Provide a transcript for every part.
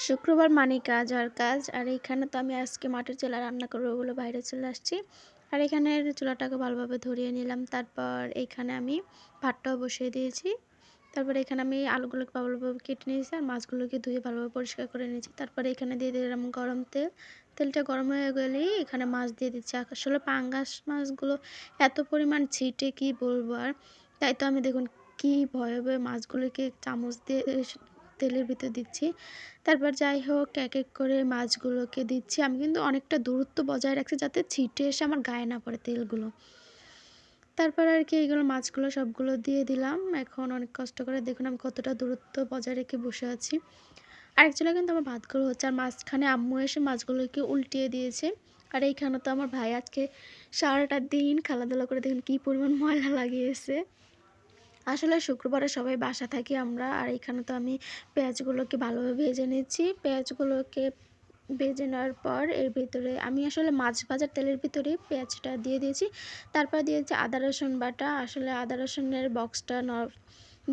শুক্রবার মানে কাজ আর কাজ। আর এইখানে তো আমি আজকে মাটির চুলায় রান্না করব বলে বাইরে চলে আসছি। আর এখানের চুলাটাকে ভালোভাবে ধরিয়ে নিলাম। তারপর এইখানে আমি ভাতটাও বসিয়ে দিয়েছি। তারপরে এখানে আমি আলুগুলোকে ভালোভাবে কেটে নিয়েছি আর মাছগুলোকে ধুয়ে ভালোভাবে পরিষ্কার করে নিয়েছি। তারপরে এখানে দিয়ে দিলাম গরম তেল। তেলটা গরম হয়ে গেলেই এখানে মাছ দিয়ে দিচ্ছি। আসলে পাঙ্গাস মাছগুলো এত পরিমাণ ছিটে কি বলবো আর। তাই তো আমি দেখুন কি ভয়ে, ভয়ে মাছগুলোকে চামচ দিয়ে তেলের ভিতর দিচ্ছি। তারপর যাই হোক এক করে মাছগুলোকে দিচ্ছি। আমি কিন্তু অনেকটা দূরত্ব বজায় রাখছি যাতে ছিটে এসে আমার গায়ে না পড়ে তেলগুলো। তারপর আর কি এইগুলো মাছগুলো সবগুলো দিয়ে দিলাম। এখন অনেক কষ্ট করে দেখুন আমি কতটা দূরত্ব বজায় রেখে বসে আছি। আরেক চুলায় কিন্তু আমার ভাতগুলো হচ্ছে আর মাঝখানে আম্মু এসে মাছগুলোকে উল্টিয়ে দিয়েছে। আর এইখানে তো আমার ভাই আজকে সারাটা দিন খেলাধুলা করে দেখুন কী পরিমাণ ময়লা লাগিয়েছে। আসলে শুক্রবারে সবাই বাসা থাকি আমরা। আর এখানে তো আমি পেঁয়াজগুলোকে ভালোভাবে ভেজে নিচ্ছি। পেঁয়াজগুলোকে ভেজে নেওয়ার পর এর ভিতরে আমি আসলে মাছ ভাজার তেলের ভিতরে পেঁয়াজটা দিয়ে দিয়েছি। তারপর দিয়েছি আদা রসুন বাটা। আসলে আদা রসুনের বক্সটা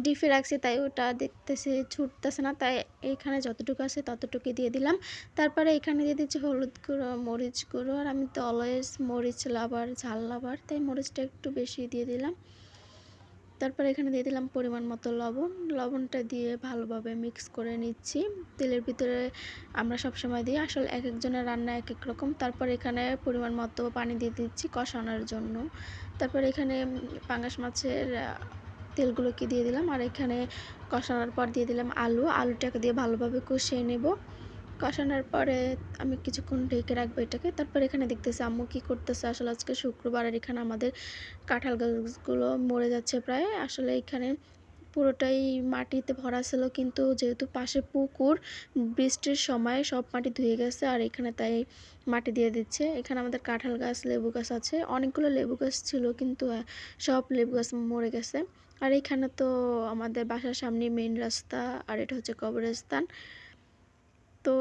ডিপে রাখছি তাই ওটা দেখতেছি ছুটতেছে না, তাই এইখানে যতটুকু আছে ততটুকুই দিয়ে দিলাম। তারপরে এখানে দিয়ে দিচ্ছি হলুদ গুঁড়ো, মরিচ গুঁড়ো। আর আমি তো অলওয়েজ মরিচ লাভার, ঝাল লাভার, তাই মরিচটা একটু বেশি দিয়ে দিলাম। তারপর এখানে দিয়ে দিলাম পরিমাণ মতো লবণ। লবণটা দিয়ে ভালোভাবে মিক্স করে নিচ্ছি। তেলের ভিতরে আমরা সবসময় দিই, আসলে এক একজনের রান্না এক এক রকম। তারপর এখানে পরিমাণ মতো পানি দিয়ে দিচ্ছি কষানোর জন্য। তারপর এখানে পাঙ্গাস মাছের তেলগুলোকে দিয়ে দিলাম। আর এখানে কষানোর পর দিয়ে দিলাম আলুটাকে দিয়ে ভালোভাবে কষিয়ে নেব। কষানোর পরে আমি কিছুক্ষণ ঢেকে রাখবো এটাকে। তারপর এখানে দেখতেছি আম্মু কী করতেছে। আসলে আজকে শুক্রবার আর এখানে আমাদের কাঁঠাল গাছগুলো মরে যাচ্ছে প্রায়। আসলে এখানে পুরোটাই মাটিতে ভরা ছিল, কিন্তু যেহেতু পাশে পুকুর, বৃষ্টির সময় সব মাটি ধুয়ে গেছে আর এখানে তাই মাটি দিয়ে দিচ্ছে। এখানে আমাদের কাঁঠাল গাছ, লেবু গাছ আছে, অনেকগুলো লেবু গাছ ছিল কিন্তু সব লেবু গাছ মরে গেছে। আর এখানে তো আমাদের বাসার সামনে মেইন রাস্তা আর এটা হচ্ছে কবরস্থান। তো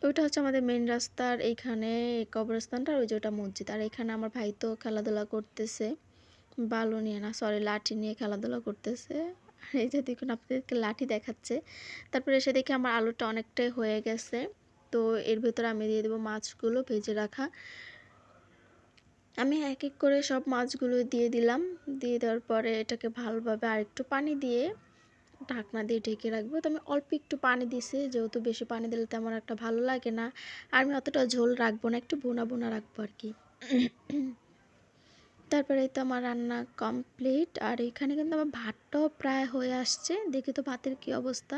ওইটা হচ্ছে আমাদের মেইন রাস্তার এইখানে কবরস্থানটা, আর ওই যে ওটা মসজিদ। আর এখানে আমার ভাই তো খেলাধুলা করতেছে, বালু নিয়ে না, সরি লাঠি নিয়ে খেলাধুলা করতেছে। আর এই যে দেখুন আপনাদেরকে লাঠি দেখাচ্ছে। তারপরে এসে দেখি আমার আলুটা অনেকটাই হয়ে গেছে। তো এর ভেতরে আমি দিয়ে দেবো মাছগুলো ভেজে রাখা। আমি এক এক করে সব মাছগুলো দিয়ে দিলাম। দিয়ে দেওয়ার পরে এটাকে ভালোভাবে আরেকটু পানি দিয়ে ঢাকনা দিয়ে ঢেকে রাখবো। তো আমি অল্প একটু পানি দিছি, যেহেতু বেশি পানি দিলে তেমন একটা ভালো লাগে না। আর আমি অতটা ঝোল রাখবো না, একটু বোনা বোনা রাখবো আর কি। তারপরে এই তো আমার রান্না কমপ্লিট। আর এখানে কিন্তু আমার ভাতটাও প্রায় হয়ে আসছে, দেখি তো ভাতের কি অবস্থা।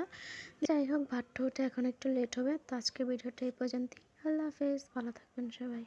যাই হোক ভাতটা হতে এখন একটু লেট হবে। তো আজকে ভিডিওটা এই পর্যন্তই। আল্লাহ হাফেজ, ভালো থাকবেন সবাই।